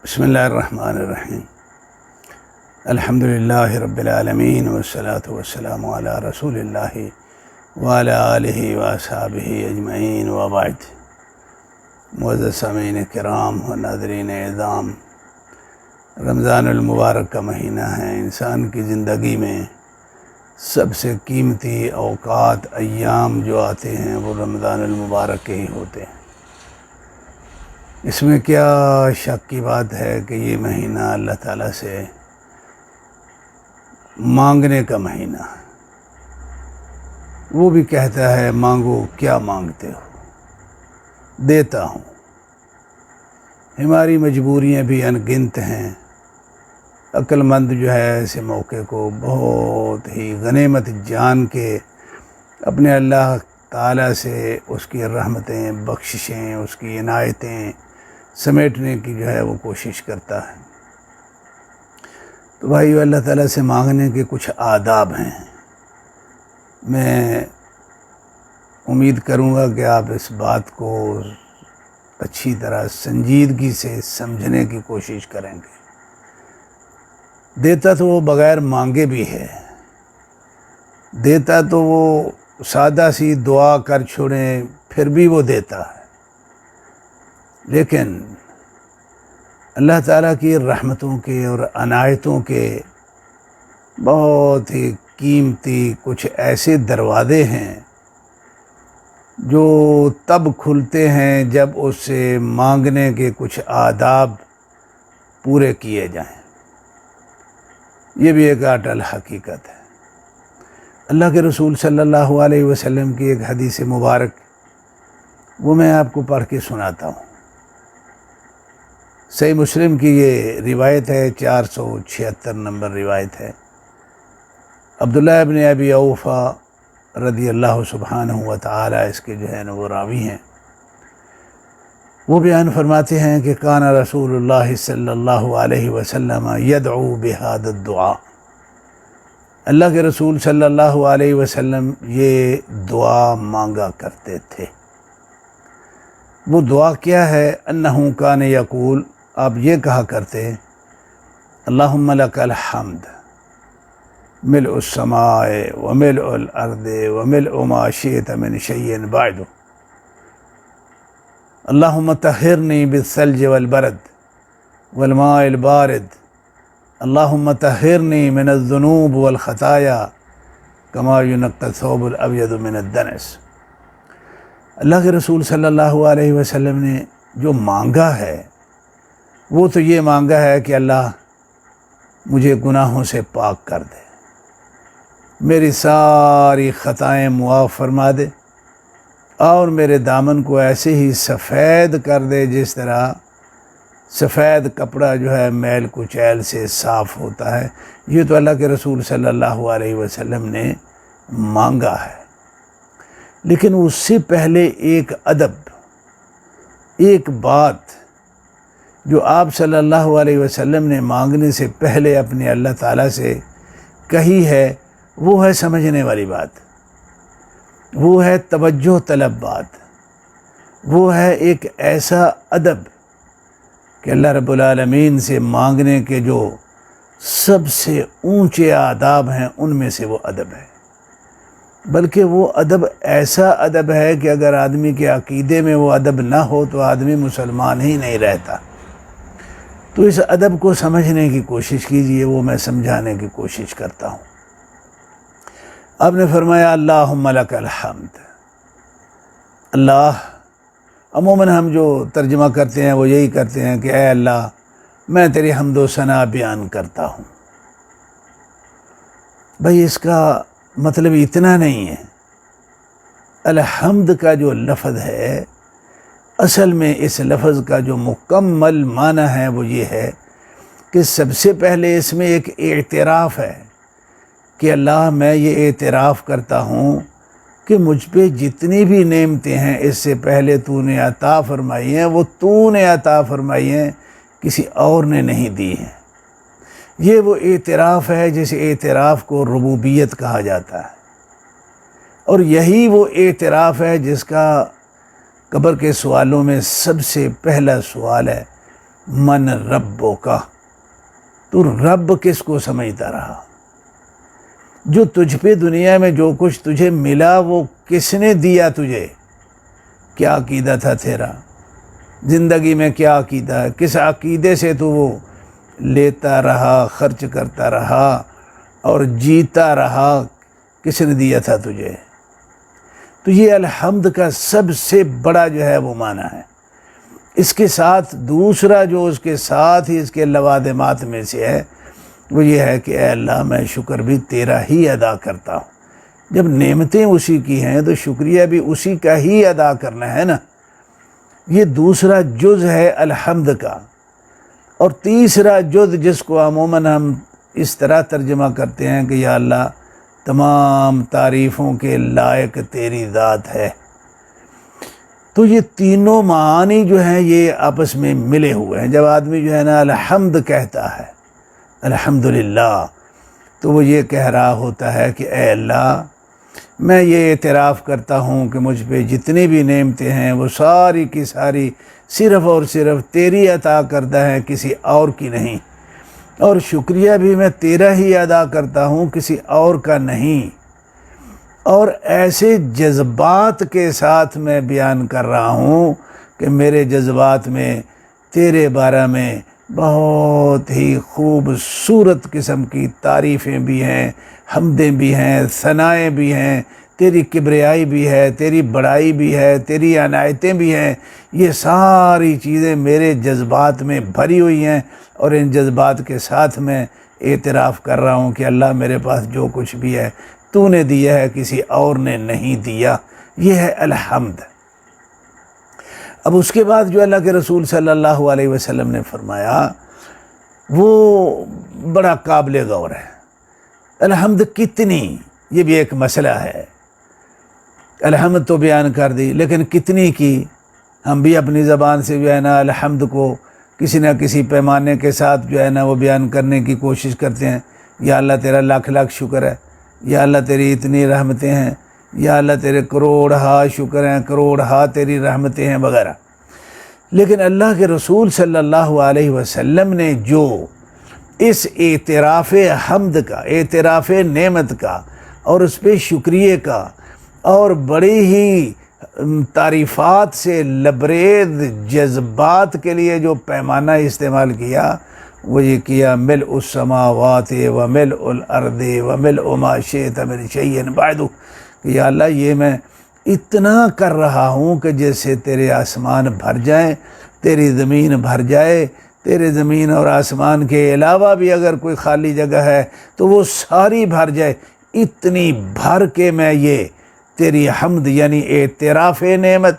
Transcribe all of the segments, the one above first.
بسم اللہ الرحمن الرحیم الحمد للہ رب العالمین والصلاة والسلام علی رسول اللہ وعلی آلہ واصحابہ اجمعین وبعد۔ معزز سامعین کرام و ناظرین اعظام، رمضان المبارک کا مہینہ ہے۔ انسان کی زندگی میں سب سے قیمتی اوقات ایام جو آتے ہیں وہ رمضان المبارک کے ہی ہوتے ہیں۔ اس میں کیا شک کی بات ہے کہ یہ مہینہ اللہ تعالیٰ سے مانگنے کا مہینہ ہے۔ وہ بھی کہتا ہے مانگو کیا مانگتے ہو، دیتا ہوں۔ ہماری مجبوریاں بھی انگنت ہیں۔ عقل مند جو ہے ایسے موقع کو بہت ہی غنیمت جان کے اپنے اللہ تعالیٰ سے اس کی رحمتیں، بخششیں، اس کی عنایتیں سمیٹنے کی جو ہے وہ کوشش کرتا ہے۔ تو بھائیو، اللہ تعالیٰ سے مانگنے کے کچھ آداب ہیں۔ میں امید کروں گا کہ آپ اس بات کو اچھی طرح سنجیدگی سے سمجھنے کی کوشش کریں گے۔ دیتا تو وہ بغیر مانگے بھی ہے، دیتا تو وہ سادہ سی دعا کر چھوڑیں پھر بھی وہ دیتا ہے، لیکن اللہ تعالیٰ کی رحمتوں کے اور عنایتوں کے بہت ہی قیمتی کچھ ایسے دروازے ہیں جو تب کھلتے ہیں جب اس سے مانگنے کے کچھ آداب پورے کیے جائیں۔ یہ بھی ایک اٹل حقیقت ہے۔ اللہ کے رسول صلی اللہ علیہ وسلم کی ایک حدیث مبارک وہ میں آپ کو پڑھ کے سناتا ہوں۔ صحیح مسلم کی یہ روایت ہے، 476 نمبر روایت ہے۔ عبداللہ ابن ابی اوفا رضی اللہ سبحانہ و تعالی اس کے جو ہے نا وہ راوی ہیں۔ وہ بیان فرماتے ہیں کہ کان رسول اللہ صلی اللہ علیہ وسلم یدعو بہذا الدعاء، اللہ کے رسول صلی اللہ علیہ وسلم یہ دعا مانگا کرتے تھے۔ وہ دعا کیا ہے؟ انہ کان یقول، آپ یہ کہا کرتے اللہم لک الحمد ملء السماء وملء الارض وملء ما شئت من شیء بعد، اللہم طہرنی بالثلج والبرد والماء البارد، اللہم طہرنی من الذنوب والخطایا کما ینقی الثوب الابیض من الدنس۔ اللہ کے رسول صلی اللہ علیہ وسلم نے جو مانگا ہے وہ تو یہ مانگا ہے کہ اللہ مجھے گناہوں سے پاک کر دے، میری ساری خطائیں معاف فرما دے، اور میرے دامن کو ایسے ہی سفید کر دے جس طرح سفید کپڑا جو ہے میل کچیل سے صاف ہوتا ہے۔ یہ تو اللہ کے رسول صلی اللہ علیہ وسلم نے مانگا ہے۔ لیکن اس سے پہلے ایک ادب، ایک بات جو آپ صلی اللہ علیہ وسلم نے مانگنے سے پہلے اپنے اللہ تعالیٰ سے کہی ہے، وہ ہے سمجھنے والی بات، وہ ہے توجہ طلب بات، وہ ہے ایک ایسا ادب کہ اللہ رب العالمین سے مانگنے کے جو سب سے اونچے آداب ہیں ان میں سے وہ ادب ہے۔ بلکہ وہ ادب ایسا ادب ہے کہ اگر آدمی کے عقیدے میں وہ ادب نہ ہو تو آدمی مسلمان ہی نہیں رہتا۔ تو اس ادب کو سمجھنے کی کوشش کیجئے، وہ میں سمجھانے کی کوشش کرتا ہوں۔ آپ نے فرمایا اللہم لک الحمد، اللہ، عموماً ہم جو ترجمہ کرتے ہیں وہ یہی کرتے ہیں کہ اے اللہ میں تیری حمد و ثنا بیان کرتا ہوں۔ بھائی اس کا مطلب اتنا نہیں ہے۔ الحمد کا جو لفظ ہے، اصل میں اس لفظ کا جو مکمل معنی ہے وہ یہ ہے کہ سب سے پہلے اس میں ایک اعتراف ہے کہ اللہ میں یہ اعتراف کرتا ہوں کہ مجھ پہ جتنی بھی نعمتیں ہیں اس سے پہلے تو نے عطا فرمائی ہیں، وہ تو نے عطا فرمائی ہیں، کسی اور نے نہیں دی ہیں۔ یہ وہ اعتراف ہے جس اعتراف کو ربوبیت کہا جاتا ہے، اور یہی وہ اعتراف ہے جس کا قبر کے سوالوں میں سب سے پہلا سوال ہے من ربک، تو رب کس کو سمجھتا رہا؟ جو تجھ پہ دنیا میں جو کچھ تجھے ملا وہ کس نے دیا تجھے؟ کیا عقیدہ تھا تیرا زندگی میں؟ کیا عقیدہ ہے؟ کس عقیدے سے تو وہ لیتا رہا، خرچ کرتا رہا اور جیتا رہا؟ کس نے دیا تھا تجھے؟ تو یہ الحمد کا سب سے بڑا جو ہے وہ معنی ہے۔ اس کے ساتھ دوسرا جو اس کے ساتھ ہی اس کے لوازمات میں سے ہے وہ یہ ہے کہ اے اللہ میں شکر بھی تیرا ہی ادا کرتا ہوں۔ جب نعمتیں اسی کی ہیں تو شکریہ بھی اسی کا ہی ادا کرنا ہے نا۔ یہ دوسرا جز ہے الحمد کا۔ اور تیسرا جز جس کو عموماً ہم اس طرح ترجمہ کرتے ہیں کہ یا اللہ تمام تعریفوں کے لائق تیری ذات ہے۔ تو یہ تینوں معانی جو ہیں یہ آپس میں ملے ہوئے ہیں۔ جب آدمی جو ہے نا الحمد کہتا ہے، الحمدللہ، تو وہ یہ کہہ رہا ہوتا ہے کہ اے اللہ میں یہ اعتراف کرتا ہوں کہ مجھ پہ جتنی بھی نعمتیں ہیں وہ ساری کی ساری صرف اور صرف تیری عطا کردہ ہیں، کسی اور کی نہیں، اور شکریہ بھی میں تیرا ہی ادا کرتا ہوں، کسی اور کا نہیں۔ اور ایسے جذبات کے ساتھ میں بیان کر رہا ہوں کہ میرے جذبات میں تیرے بارے میں بہت ہی خوبصورت قسم کی تعریفیں بھی ہیں، حمدیں بھی ہیں، ثنائیں بھی ہیں، تیری کبریائی بھی ہے، تیری بڑائی بھی ہے، تیری عنایتیں بھی ہیں۔ یہ ساری چیزیں میرے جذبات میں بھری ہوئی ہیں، اور ان جذبات کے ساتھ میں اعتراف کر رہا ہوں کہ اللہ میرے پاس جو کچھ بھی ہے تو نے دیا ہے، کسی اور نے نہیں دیا۔ یہ ہے الحمد۔ اب اس کے بعد جو اللہ کے رسول صلی اللہ علیہ وسلم نے فرمایا وہ بڑا قابل غور ہے۔ الحمد کتنی، یہ بھی ایک مسئلہ ہے۔ الحمد تو بیان کر دی، لیکن کتنی کی؟ ہم بھی اپنی زبان سے جو ہے نا الحمد کو کسی نہ کسی پیمانے کے ساتھ جو ہے نا وہ بیان کرنے کی کوشش کرتے ہیں۔ یا اللہ تیرا لاکھ لاکھ شکر ہے، یا اللہ تیری اتنی رحمتیں ہیں، یا اللہ تیرے کروڑ ہا شکر ہیں، کروڑ ہا تیری رحمتیں ہیں وغیرہ۔ لیکن اللہ کے رسول صلی اللہ علیہ وسلم نے جو اس اعتراف حمد کا، اعتراف نعمت کا اور اس پہ شکریہ کا اور بڑی ہی تعریفات سے لبریز جذبات کے لیے جو پیمانہ استعمال کیا وہ یہ کیا ملء السماوات و ملء الارض و ملء ما شئت من شیء بعد، کہ یا اللہ یہ میں اتنا کر رہا ہوں کہ جیسے تیرے آسمان بھر جائیں، تیری زمین بھر جائے، تیرے زمین اور آسمان کے علاوہ بھی اگر کوئی خالی جگہ ہے تو وہ ساری بھر جائے، اتنی بھر کے میں یہ تیری حمد یعنی اعتراف نعمت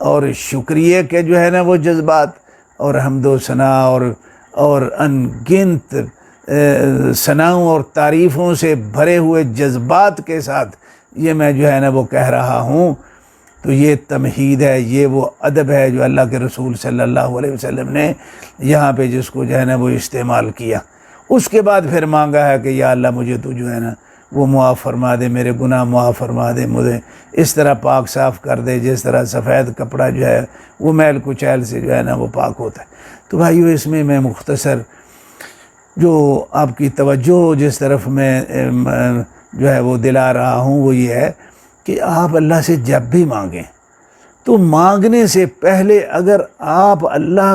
اور شکریہ کے جو ہے نا وہ جذبات اور حمد و ثناء اور ان گنت ثناؤں اور تعریفوں سے بھرے ہوئے جذبات کے ساتھ یہ میں جو ہے نا وہ کہہ رہا ہوں۔ تو یہ تمہید ہے، یہ وہ ادب ہے جو اللہ کے رسول صلی اللہ علیہ وسلم نے یہاں پہ جس کو جو ہے نا وہ استعمال کیا۔ اس کے بعد پھر مانگا ہے کہ یا اللہ مجھے تو جو ہے نا وہ معاف فرما دے، میرے گناہ معاف فرما دے، مجھے اس طرح پاک صاف کر دے جس طرح سفید کپڑا جو ہے وہ میل کچیل سے جو ہے نا وہ پاک ہوتا ہے۔ تو بھائیو اس میں مختصر جو آپ کی توجہ جس طرف میں جو ہے وہ دلا رہا ہوں وہ یہ ہے کہ آپ اللہ سے جب بھی مانگیں تو مانگنے سے پہلے اگر آپ اللہ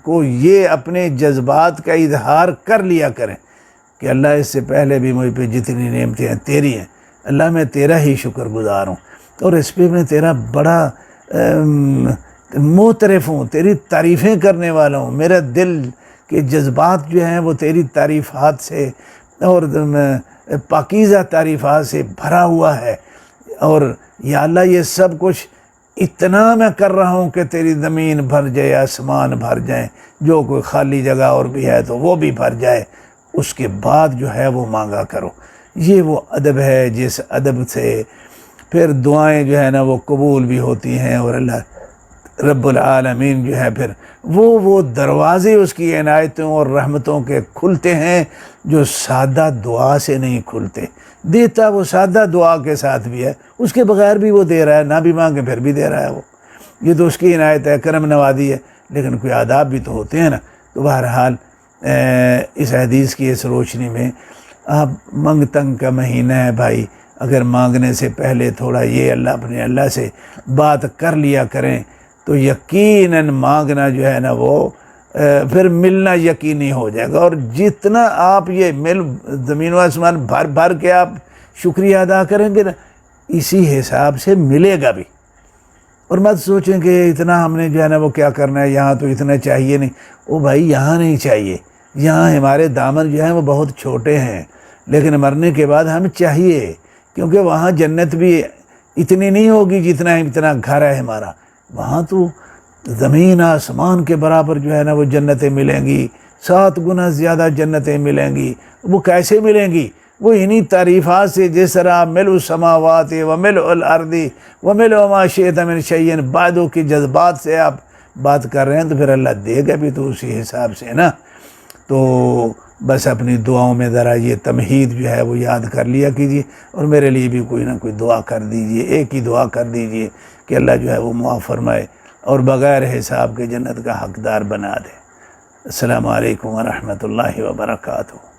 کو یہ اپنے جذبات کا اظہار کر لیا کریں کہ اللہ اس سے پہلے بھی مجھ پہ جتنی نعمتیں ہیں تیری ہیں، اللہ میں تیرا ہی شکر گزار ہوں اور اس پہ میں تیرا بڑا معترف ہوں، تیری تعریفیں کرنے والا ہوں، میرا دل کے جذبات جو ہیں وہ تیری تعریفات سے اور پاکیزہ تعریفات سے بھرا ہوا ہے، اور یا اللہ یہ سب کچھ اتنا میں کر رہا ہوں کہ تیری زمین بھر جائے، آسمان بھر جائیں، جو کوئی خالی جگہ اور بھی ہے تو وہ بھی بھر جائے، اس کے بعد جو ہے وہ مانگا کرو۔ یہ وہ ادب ہے جس ادب سے پھر دعائیں جو ہے نا وہ قبول بھی ہوتی ہیں، اور اللہ رب العالمین جو ہے پھر وہ دروازے اس کی عنایتوں اور رحمتوں کے کھلتے ہیں جو سادہ دعا سے نہیں کھلتے۔ دیتا وہ سادہ دعا کے ساتھ بھی ہے، اس کے بغیر بھی وہ دے رہا ہے، نہ بھی مانگے پھر بھی دے رہا ہے وہ، یہ تو اس کی عنایت ہے، کرم نوازی ہے۔ لیکن کوئی آداب بھی تو ہوتے ہیں نا۔ تو بہرحال اس حدیث کی اس روشنی میں آپ منگ تنگ کا مہینہ ہے بھائی، اگر مانگنے سے پہلے تھوڑا یہ اپنے اللہ سے بات کر لیا کریں تو یقیناً مانگنا جو ہے نا وہ پھر ملنا یقینی ہو جائے گا، اور جتنا آپ یہ زمین و آسمان بھر بھر کے آپ شکریہ ادا کریں گے نا، اسی حساب سے ملے گا بھی۔ اور مت سوچیں کہ اتنا ہم نے جو ہے نا وہ کیا کرنا ہے، یہاں تو اتنا چاہیے نہیں۔ او بھائی یہاں نہیں چاہیے، یہاں ہمارے دامن جو ہیں وہ بہت چھوٹے ہیں، لیکن مرنے کے بعد ہمیں چاہیے، کیونکہ وہاں جنت بھی اتنی نہیں ہوگی اتنا گھر ہے ہمارا، وہاں تو زمین آسمان کے برابر جو ہے نا وہ جنتیں ملیں گی، 7 گنا زیادہ جنتیں ملیں گی۔ وہ کیسے ملیں گی؟ وہ انہی تعریفات سے، جس طرح ملء السماوات وملء الارض وملء ما شئت من شیء بعدو کے جذبات سے آپ بات کر رہے ہیں، تو پھر اللہ دے گا بھی تو اسی حساب سے نا۔ تو بس اپنی دعاؤں میں ذرا یہ تمہید جو ہے وہ یاد کر لیا کیجیے، اور میرے لیے بھی کوئی نہ کوئی دعا کر دیجیے، ایک ہی دعا کر دیجیے کہ اللہ جو ہے وہ معاف فرمائے اور بغیر حساب کے جنت کا حقدار بنا دے۔ السلام علیکم ورحمۃ اللہ وبرکاتہ۔